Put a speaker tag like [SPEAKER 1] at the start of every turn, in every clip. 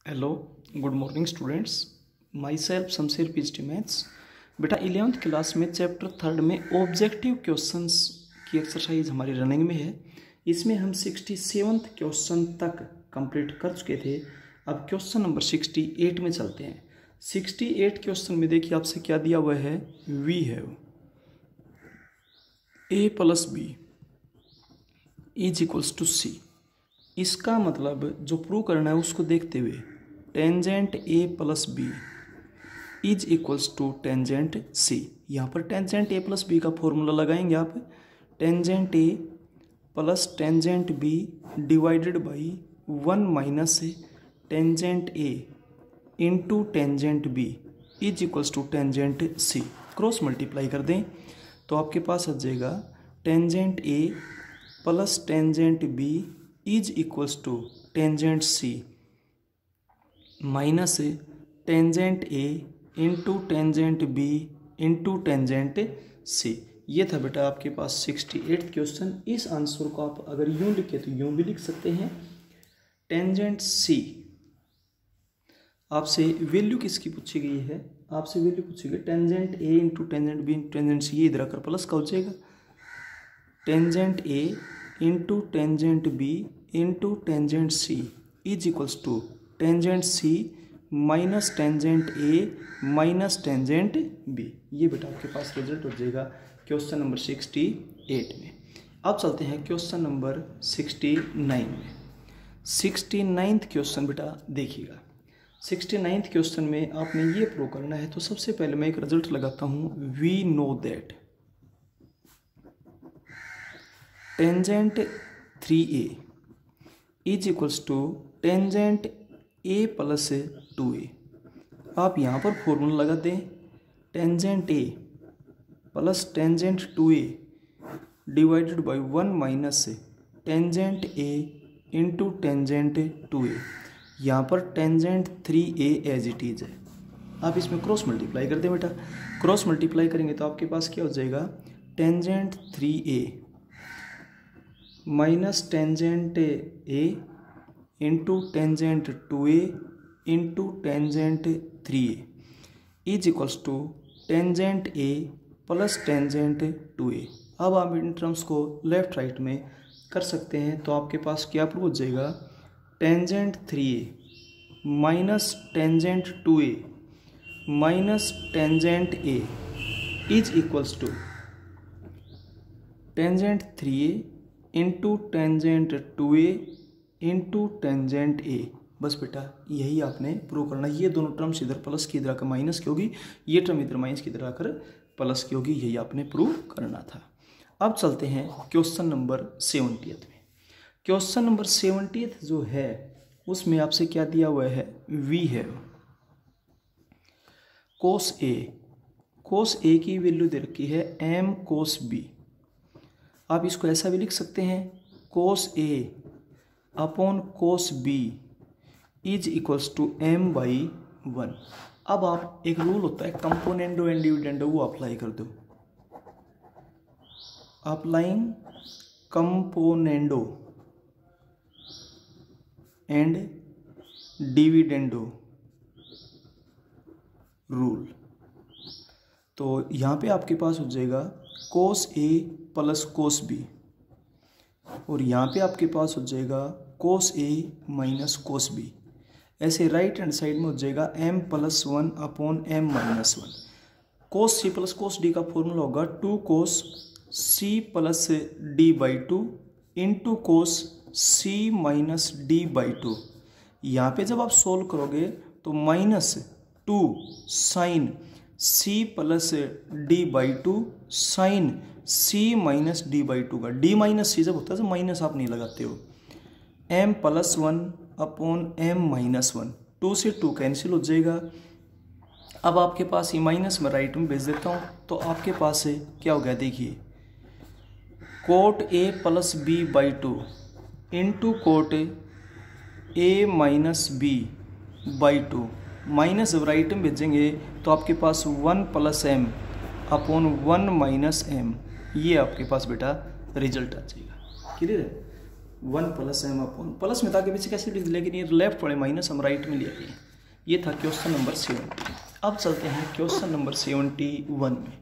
[SPEAKER 1] Hello, good morning students. My self Shamsher PhD maths. बेटा 11th class में chapter 3 में objective questions की exercise हमारी रनिंग में है। इसमें हम 67th क्वेश्चन तक कंप्लीट कर चुके थे। अब क्वेश्चन नंबर 68 में चलते हैं। 68 क्वेश्चन में देखिए आपसे क्या दिया हुआ है। We have a plus B is equals to C. इसका मतलब जो प्रूव करना है उसको देखते हुए tangent A plus B is equals to tangent C. यहाँ पर टेंजेंट ए प्लस बी का फॉर्मूला लगाएंगे आप। Tangent A plus tangent B divided by 1 minus tangent A into tangent B is equals to tangent C. Cross multiply कर दें तो आपके पास आ जाएगा tangent A plus tangent B is equals to tangent C minus tangent A into tangent B into tangent C. ये था बेटा आपके पास 68 क्वेश्चन। इस आंसर को आप अगर यूं लिखे तो यूं भी लिख सकते हैं। टेंजेंट सी आपसे वैल्यू किसकी पूछी गई है? आपसे वैल्यू पूछी गई tangent A into tangent B into tangent C. ये इधर आकर प्लस का हो जाएगा। Tangent A into tangent B into tangent C is equals to tangent C minus tangent A minus tangent B. ये बेटा आपके पास रिजल्ट हो जाएगा क्वेश्चन नंबर 68 में। अब चलते हैं क्वेश्चन नंबर 69 में। 69th क्वेश्चन बेटा देखिएगा। 69th क्वेश्चन में आपने ये प्रूव करना है। तो सबसे पहले मैं एक रिजल्ट लगाता हूँ। We know that tangent 3a is equals to tangent a plus 2a। आप यहाँ पर फॉर्मूला लगा दें। Tangent a plus tangent 2a divided by 1 minus tangent a into tangent 2a। यहाँ पर tangent 3a as it is है। आप इसमें क्रॉस मल्टीप्लाई कर दें बेटा। क्रॉस मल्टीप्लाई करेंगे तो आपके पास क्या हो जाएगा? Tangent 3a minus tangent A into tangent 2a into tangent 3a is equals to tangent A plus tangent 2a। अब आप इन टर्म्स को लेफ्ट राइट में कर सकते हैं। तो आपके पास क्या प्रूव हो जाएगा? Tangent 3a minus tangent 2a minus tangent A is equals to tangent 3a into tangent 2a into tangent A. बस बेटा यही आपने प्रूव करना। ये दोनों टर्म्स इधर प्लस की इधर आकर माइनस की होगी, ये टर्म इधर माइनस की इधर आकर प्लस की होगी। यही आपने प्रूव करना था। अब चलते हैं क्वेश्चन नंबर 70th में। क्वेश्चन नंबर 70th जो है उसमें आपसे क्या दिया हुआ है? We have cos A. Cos A की वैल्यू दे रखी है एम कोस बी। आप इसको ऐसा भी लिख सकते हैं cos A upon cos B is equals to M by 1। अब आप एक रूल होता है कंपोनेंडो एंड डिविडेंडो, वो अप्लाई कर दो। Applying componendo and dividendo rule. तो यहाँ पे आपके पास हो जाएगा cos A plus cos B और यहाँ पे आपके पास हो जाएगा cos A minus cos B. ऐसे राइट हैंड साइड में हो जाएगा m plus 1 upon m minus 1। Cos C plus cos D का फॉर्मूला होगा 2 cos C plus D by 2 into cos C minus D by 2। यहाँ पे जब आप सोल्व करोगे तो minus 2 sine C plus D by 2 sine C minus D by 2 का D minus सी जब होता है तो माइनस आप नहीं लगाते हो। m plus 1 upon m minus 1, 2 से 2 कैंसिल हो जाएगा। अब आपके पास ये माइनस में राइट में भेज देता हूँ तो आपके पास से क्या हो गया देखिए cot a plus B by 2 into cot a minus B by 2। Minus जब राइट में भेजेंगे तो आपके पास 1 plus m upon 1 minus m। ये आपके पास बेटा रिजल्ट आ जाएगा। क्लियर है? 1 प्लस एम अपॉन प्लस में था, आगे पीछे कैसे लिख, लेकिन ये लेफ्ट वाले माइनस हम राइट में ले आए। ये था क्वेश्चन नंबर 70। अब चलते हैं क्वेश्चन नंबर 71 में।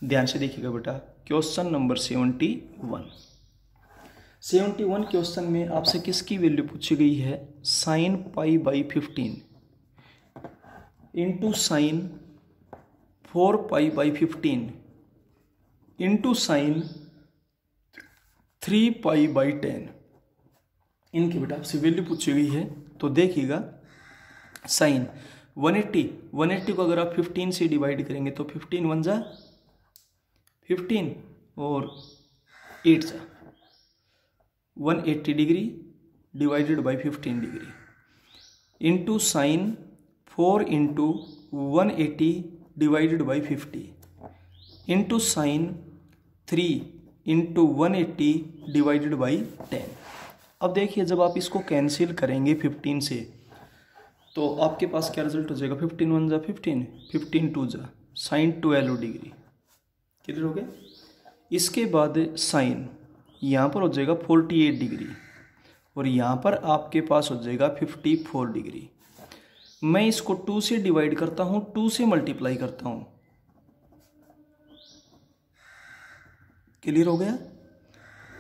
[SPEAKER 1] ध्यान से देखिएगा बेटा, क्वेश्चन नंबर 71 क्वेश्चन में आपसे किसकी वैल्यू पूछी गई है, sine pi by 15 into sine 4 pi by 15 into sine 3 pi by 10, इनकी बेटा आपसे वैल्यू पूछी गई है। तो देखिएगा साइन 180 को अगर आप 15 से डिवाइड करेंगे तो 15 1 जा 15 और 8 जा 180 degree divided by 15 degree into sine 4 into 180 divided by 50 into sine 3 into 180 divided by 10। अब देखिए जब आप इसको कैंसिल करेंगे 15 से तो आपके पास क्या रिजल्ट हो जाएगा, 15 1 जा 15, 15 2 जा साइन 12 डिग्री। क्लियर हो गया। इसके बाद साइन यहाँ पर हो जाएगा 48 डिग्री और यहाँ पर आपके पास हो जाएगा 54 डिग्री। मैं इसको 2 से डिवाइड करता हूँ, 2 से मल्टीप्लाई करता हूँ। क्लियर हो गया।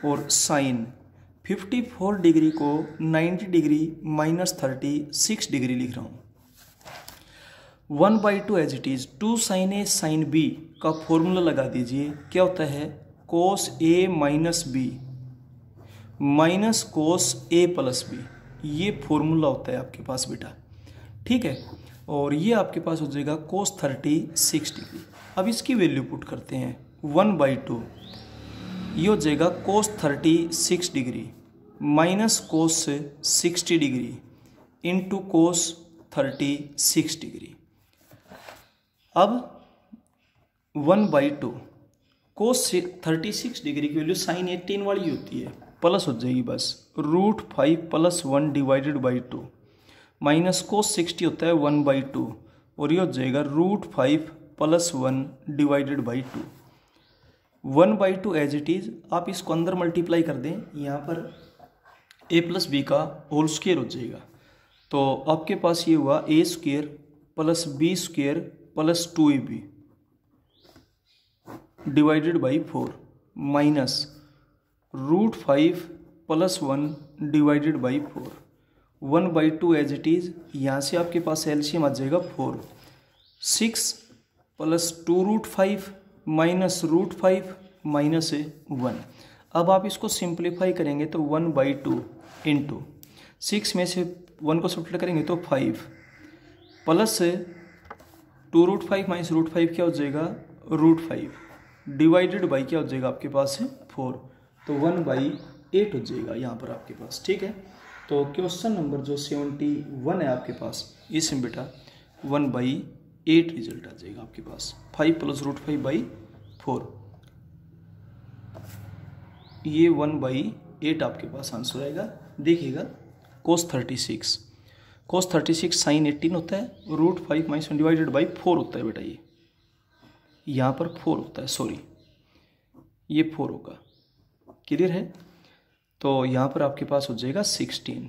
[SPEAKER 1] और साइन 54 डिग्री को 90 डिग्री माइनस 36 डिग्री लिख रहा हूँ। 1/2 as it is 2 sine A sine B का फॉर्मूला लगा दीजिए। क्या होता है, cos A minus B minus cos A plus B, ये फॉर्मूला होता है आपके पास बेटा। ठीक है। और ये आपके पास हो जाएगा कोस 36 डिग्री। अब इसकी वैल्यू पुट करते हैं 1/2, ये हो जाएगा कोस 36 degree minus cos 60 degree into cos 36 degree. अब 1/2 कोस 36 डिग्री की वैल्यू साइन 18 वाली होती है, प्लस हो जाएगी बस √5 + 1 डिवाइडेड बाई 2 माइनस कोस 60 होता है 1/2 और ये हो जाएगा √5 + 1 divided by 2। 1/2 as it is आप इसको अंदर मल्टीप्लाई कर दें, यहाँ पर a + b का होल स्क्वायर हो जाएगा। तो आपके पास ये हुआ a² + b² + 2ab divided by 4 minus √5 + 1 divided by 4। 1/2 as it is, यहाँ से आपके पास एलसीएम आ जाएगा 4, 6 + 2√5 माइनस √5 माइनस 1। अब आप इसको सिंप्लीफाई करेंगे तो 1/2 इंटू 6 में से 1 को सब्ट्रैक्ट करेंगे तो 5 प्लस 2√5 माइनस √5 क्या हो जाएगा √5 डिवाइडेड बाई क्या हो जाएगा आपके पास 4, तो 1/8 हो जाएगा यहाँ पर आपके पास। ठीक है। तो क्वेश्चन नंबर जो 71 है आपके पास, इसमें बेटा 1/8 रिजल्ट आ जाएगा आपके पास, 5 + √5/4, ये 1/8 आपके पास आंसर आएगा। देखिएगा कोस 36 साइन 18 होता है, √5 माइनस 1 डिवाइडेड बाई 4 होता है बेटा, ये यहाँ पर 4 होता है, सॉरी ये 4 होगा। क्लियर है। तो यहाँ पर आपके पास हो जाएगा 16।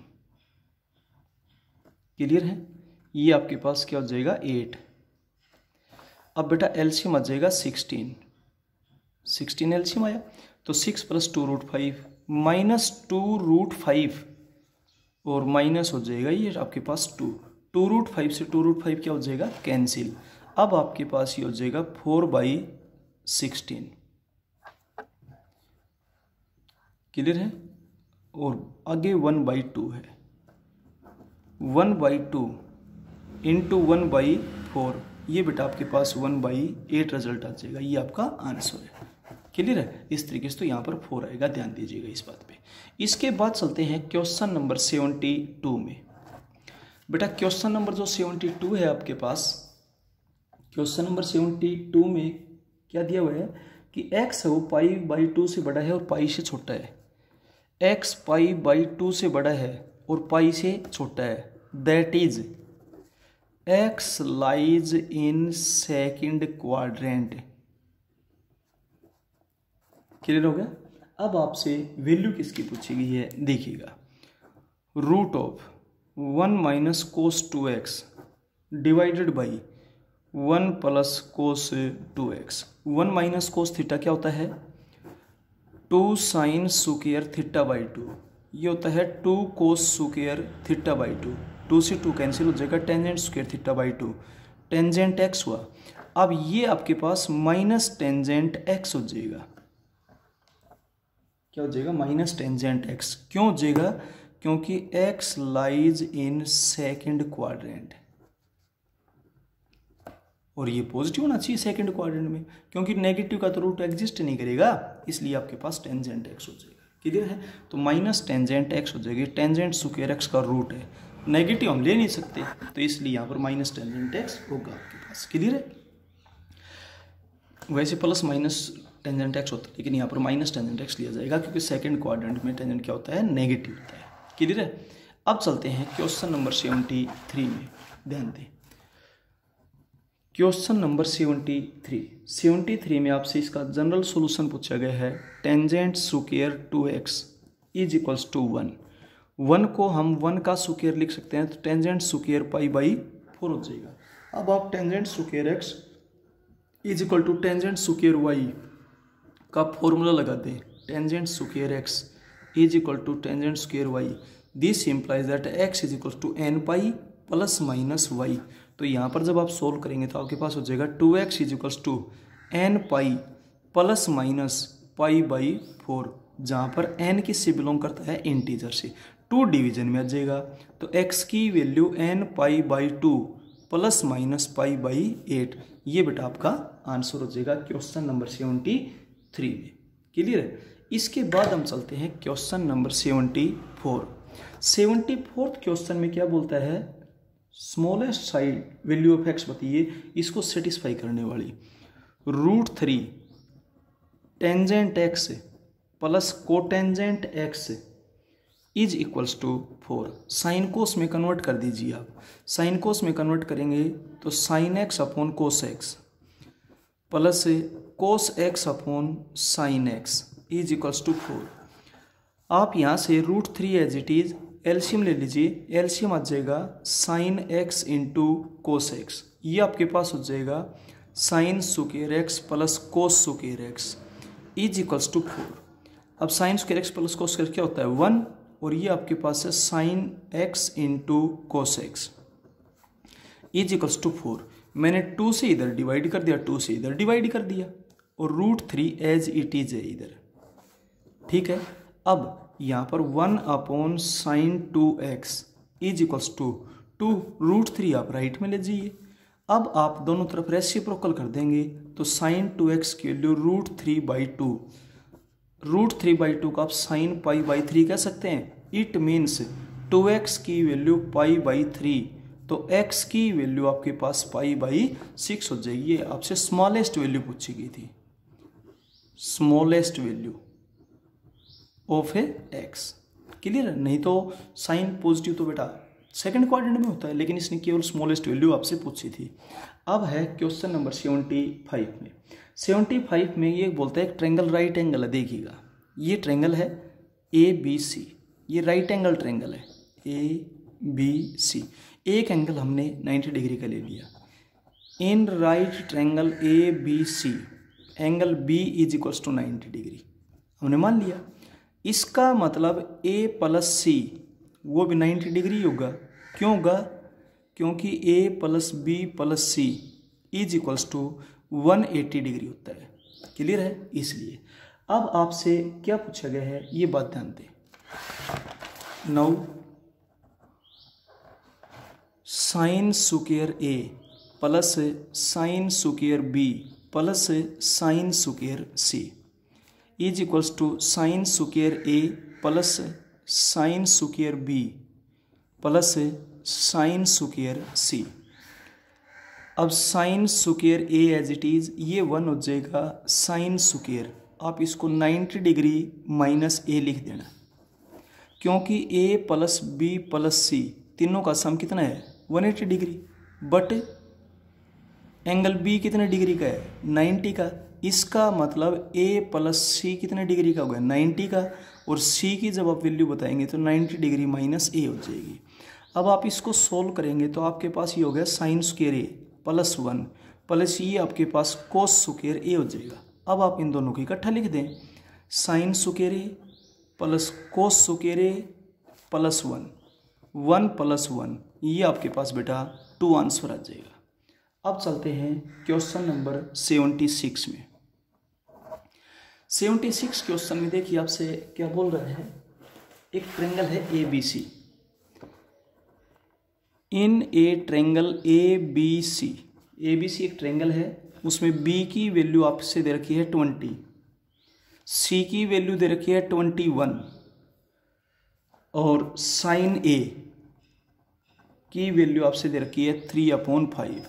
[SPEAKER 1] क्लियर है। ये आपके पास क्या हो जाएगा 8। अब बेटा एलसीएम आ जाएगा 16 एलसीएम आया तो 6 + 2√5 माइनस 2√5 और माइनस हो जाएगा ये आपके पास 2√5 से 2√5 क्या हो जाएगा कैंसिल। अब आपके पास ये हो जाएगा 4/16। क्लियर है। और आगे 1/2 है, 1/2 इंटू 1/4, ये बेटा आपके पास 1/8 रिजल्ट आ जाएगा। ये आपका आंसर है। क्लियर है। इस तरीके से तो यहाँ पर 4 आएगा, ध्यान दीजिएगा इस बात पे। इसके बाद चलते हैं क्वेश्चन नंबर 72 में। बेटा क्वेश्चन नंबर जो 72 है आपके पास, क्वेश्चन नंबर 72 में क्या दिया हुआ है कि x है वो π/2 से बड़ा है और पाई से छोटा है। x π/2 से बड़ा है और पाई से छोटा है, that is x lies in second quadrant. Clear हो गया। अब आपसे वैल्यू किसकी पूछी गई है, देखिएगा root of 1 minus cos 2x divided by 1 plus cos 2x। 1 minus cos theta क्या होता है, 2 साइन स्क्वायर थीटा बाई 2, ये होता है 2 कोस स्क्वायर थीटा बाई 2, 2 से 2 कैंसिल हो जाएगा, tangent square theta by 2, tangent x हुआ। अब ये आपके पास माइनस टेंजेंट x हो जाएगा, क्या हो जाएगा, माइनस टेंजेंट x। क्यों हो जाएगा, क्योंकि x lies in second quadrant, और ये पॉजिटिव होना चाहिए सेकंड क्वाड्रेंट में, क्योंकि नेगेटिव का तो रूट एग्जिस्ट नहीं करेगा, इसलिए आपके पास टेंजेंट x हो जाएगा। क्लियर है, तो माइनस टेंजेंट x हो जाएगी, टेंजेंट स्क्वायर x का रूट है, नेगेटिव हम ले नहीं सकते, तो इसलिए यहाँ पर माइनस टेंजेंट x होगा आपके पास। क्लियर है, वैसे प्लस माइनस टेंजेंट x होता है, लेकिन यहाँ पर माइनस टेंजेंट x लिया जाएगा, क्योंकि सेकंड क्वाड्रेंट में टेंजेंट क्या होता है, नेगेटिव होता है। क्लियर है, अब चलते हैं क्वेश्चन नंबर 73 में, ध्यान दें क्वेश्चन नंबर 73 में आपसे इसका जनरल सॉल्यूशन पूछा गया है। Tangent square 2x is equals to 1 को हम 1 का स्क्वायर लिख सकते हैं, तो टेंजेंट स्क्वायर पाई बाई 4 हो जाएगा। अब आप tangent square x is equal to tangent square y का फॉर्मूला लगा दें, tangent square x is equal to tangent square y, this implies that x is equal to n pi plus minus y। तो यहाँ पर जब आप solve करेंगे तो आपके पास हो जाएगा 2x is equals to n pi plus minus pi by 4, जहाँ पर n किससे बिलोंग करता है, इंटीजर से, 2 डिवीजन में आ जाएगा, तो x की value n pi by 2 plus minus pi by 8, ये बेटा आपका आंसर हो जाएगा क्वेश्चन नंबर 73 में। क्लियर है, इसके बाद हम चलते हैं क्वेश्चन नंबर 74 क्वेश्चन में क्या बोलता है, smallest side value of x बताइए, इसको सेटिस्फाई करने वाली √3 tangent x plus cotangent x is equals to 4। Sine cos में कन्वर्ट कर दीजिए आप, साइन कोस में कन्वर्ट करेंगे तो sine x upon cos x plus cos x upon sine x is equals to 4। आप यहाँ से √3 एज इट इज एलसीएम ले लीजिए, एलसीएम आ जाएगा sine x into cos x, ये आपके पास हो जाएगा sine square x plus cos square x is equals to 4। अब sine square x plus cos square क्या होता है, 1, और ये आपके पास है sine x into cos x is equals to 4। मैंने 2 से इधर डिवाइड कर दिया, 2 से इधर डिवाइड कर दिया, और √3 एज इट इज है इधर। ठीक है, अब यहाँ पर 1 upon sine 2x is equals to 2, √3 आप राइट में ले जाइए। अब आप दोनों तरफ रेसिप्रोकल कर देंगे, तो साइन 2x की वैल्यू √3 बाई 2, √3 बाई 2 का आप साइन पाई बाई 3 कह सकते हैं। इट मीन्स 2x की वैल्यू पाई बाई 3, तो x की वैल्यू आपके पास पाई बाई 6 हो जाएगी। ये आपसे स्मॉलेस्ट वैल्यू पूछी गई थी, smallest value of A x। Clear है, नहीं तो साइन पॉजिटिव तो बेटा सेकंड क्वाड्रेंट में होता है, लेकिन इसने केवल स्मॉलेस्ट वैल्यू आपसे पूछी थी। अब है क्वेश्चन नंबर 75 में। 75 में ये बोलता है एक ट्रायंगल राइट एंगल है, देखिएगा ये ट्रायंगल है ABC, ये राइट एंगल ट्रायंगल है ABC, एक एंगल हमने 90 डिग्री का ले लिया। In right triangle ABC angle B is equals to 90 degree हमने मान लिया। इसका मतलब A प्लस C वो भी 90 डिग्री होगा। क्यों होगा, क्योंकि A plus B plus C is equals to 180 degree होता है। क्लियर है, इसलिए अब आपसे क्या पूछा गया है ये बात ध्यान दें। Now sine square A plus sine square B plus sine square C is equals to sine square A plus sine square B plus sine square C। अब sine square A as it is ये 1 हो जाएगा sine square, आप इसको 90 degree minus A लिख देना, क्योंकि A plus B plus C तीनों का सम कितना है 180 डिग्री, बट एंगल B कितने डिग्री का है 90 का, इसका मतलब a प्लस सी कितने डिग्री का हो गया 90 का, और c की जब आप वैल्यू बताएंगे तो 90 डिग्री माइनस a हो जाएगी। अब आप इसको सोल्व करेंगे तो आपके पास ये हो गया sign square a plus 1 plus ये आपके पास कोस स्क्वायर a हो जाएगा। अब आप इन दोनों को इकट्ठा लिख दें, sign square a plus cos square a plus 1 plus 1, ये आपके पास बेटा 2 आंसर आ जाएगा। अब चलते हैं क्वेश्चन नंबर 76 में। 76 क्वेश्चन में देखिए आपसे क्या बोल रहा है, एक ट्रायंगल है A B C. In a triangle A B C एक ट्रायंगल है, उसमें बी की वैल्यू आपसे दे रखी है 20, सी की वैल्यू दे रखी है 21 और साइन ए की वैल्यू आपसे दे रखी है 3/5।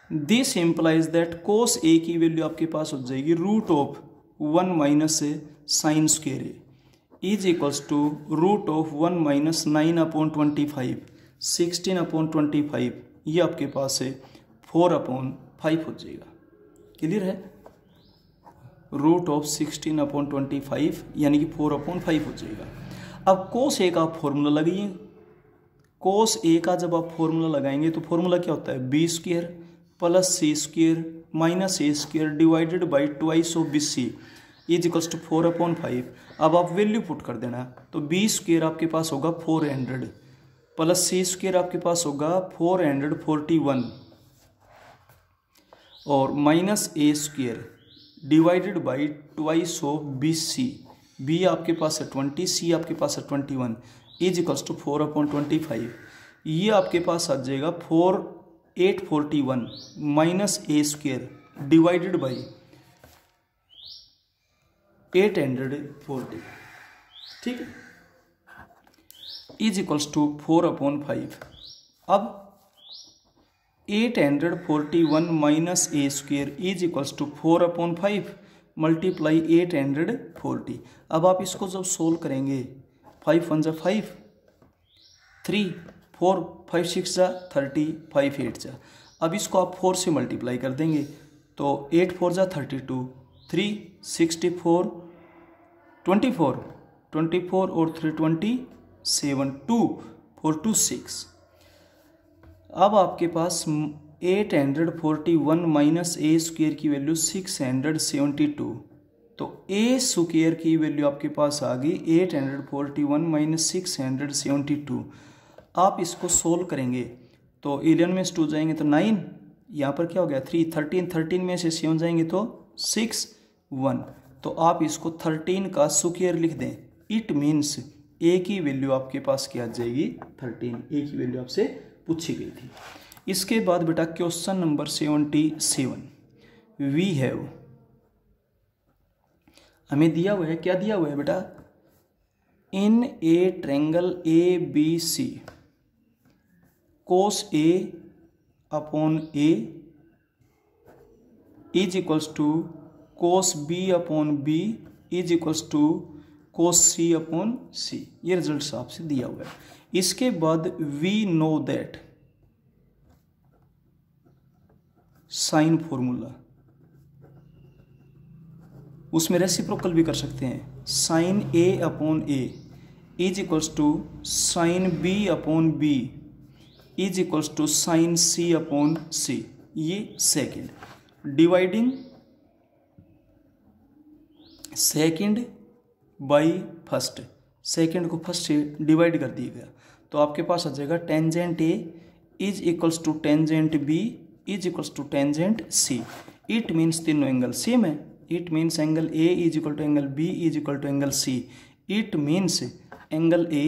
[SPEAKER 1] This implies that cos A की वैल्यू आपके पास हो जाएगी root of 1 minus sine square A is equals to root of 1 minus 9/25, 16/25, ये आपके पास है 4/5 हो जाएगा। क्लियर है, रूट ऑफ 16/25 यानी कि 4/5 हो जाएगा। अब कोस ए का फॉर्मूला लगाइए। कोस ए का जब आप फॉर्मूला लगाएंगे तो फॉर्मूला क्या होता है, B square plus C square minus A square divided by twice of B C is equals to 4/5। अब आप वैल्यू पुट कर देना, तो बी स्क्वायर आपके पास होगा 400 प्लस सी स्क्वायर आपके पास होगा 441 और minus A square divided by twice of B C, B आपके पास है 20, सी आपके पास है 21 इज इक्वल्स टू 4/25। ये आपके पास आ जाएगा 841 minus A square divided by 840, ठीक है, इज इक्वल्स टू 4/5। अब 841 minus A square is equals to 4/5 multiply 840। अब आप इसको जब सोल्व करेंगे 5 1 जा 5, 3 4 5 6 जा 30, 5 8 जा। अब इसको आप 4 से मल्टीप्लाई कर देंगे तो 8 4 जा 32, 3 64 24 और 3 27, 2 4 2 6। अब आपके पास 841 माइनस ए स्क्वायर की वैल्यू 672, तो ए स्क्वायर की वैल्यू आपके पास आ गई 841 माइनस 672। आप इसको सोल्व करेंगे तो 11 में से 2 जाएंगे तो 9, यहाँ पर क्या हो गया 3, 13 में से 7 जाएंगे तो 6 1, तो आप इसको 13 का स्क्वायर लिख दें। इट मीन्स ए की वैल्यू आपके पास क्या आ जाएगी 13, ए की वैल्यू आपसे पूछी गई थी। इसके बाद बेटा क्वेश्चन नंबर 77, वी हैव, हमें दिया हुआ है, क्या दिया हुआ है बेटा, in a triangle A B C cos A upon A is equals to cos B upon B is equals to cos C upon C, ये रिजल्ट आपसे दिया हुआ है। इसके बाद we know that sine formula, उसमें रेसिप्रोकल भी कर सकते हैं, sine A upon A is equals to sine B upon B is equals to sine C upon C, ये second. Dividing second by first, second को फर्स्ट से divide कर दिया गया तो आपके पास आ जाएगा tangent A is equals to tangent B is equals to tangent C. It means तीनों एंगल सेम है। It means angle A is equal to angle B is equal to angle C. It means angle A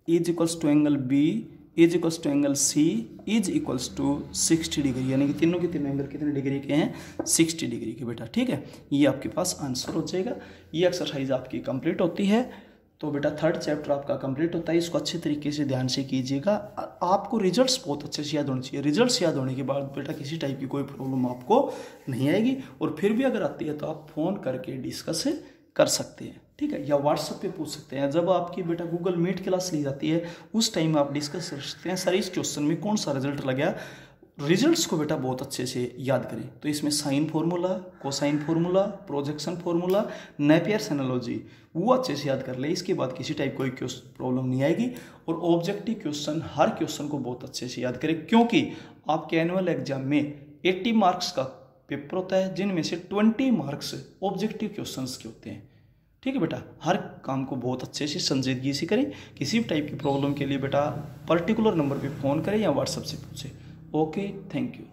[SPEAKER 1] is equals to angle B is equals to angle C is equals to 60 degree, यानी कि तीनों के तीनों angle कितने degree के हैं 60 degree के बेटा, ठीक है। ये आपके पास आंसर हो जाएगा। ये एक्सरसाइज आपकी कंप्लीट होती है तो बेटा थर्ड चैप्टर आपका कंप्लीट होता है। इसको अच्छे तरीके से ध्यान से कीजिएगा। आपको रिजल्ट्स बहुत अच्छे से याद होने चाहिए। रिजल्ट्स याद होने के बाद बेटा किसी टाइप की कोई प्रॉब्लम आपको नहीं आएगी, और फिर भी अगर आती है तो आप फ़ोन करके डिस्कस कर सकते हैं, ठीक है, या व्हाट्सएप पे पूछ सकते हैं। जब आपकी बेटा गूगल मीट क्लास ली जाती है उस टाइम आप डिस्कस कर सकते हैं सर इस क्वेश्चन में कौन सा रिजल्ट लगा, रिजल्ट्स को बेटा बहुत अच्छे से याद करें। तो इसमें sine formula, cosine formula, projection formula, Napier's analogy वो अच्छे से याद कर ले। इसके बाद किसी टाइप कोई प्रॉब्लम नहीं आएगी। और ऑब्जेक्टिव क्वेश्चन, हर क्वेश्चन को बहुत अच्छे से याद करें, क्योंकि आपके एनुअल एग्जाम में 80 मार्क्स का पेपर होता है, जिनमें से 20 मार्क्स ऑब्जेक्टिव क्वेश्चंस के होते हैं। ठीक है बेटा, हर काम को बहुत अच्छे से संजीदगी से करें। किसी भी टाइप की प्रॉब्लम के लिए बेटा पर्टिकुलर नंबर पे फ़ोन करें या व्हाट्सएप से पूछें। Okay, thank you.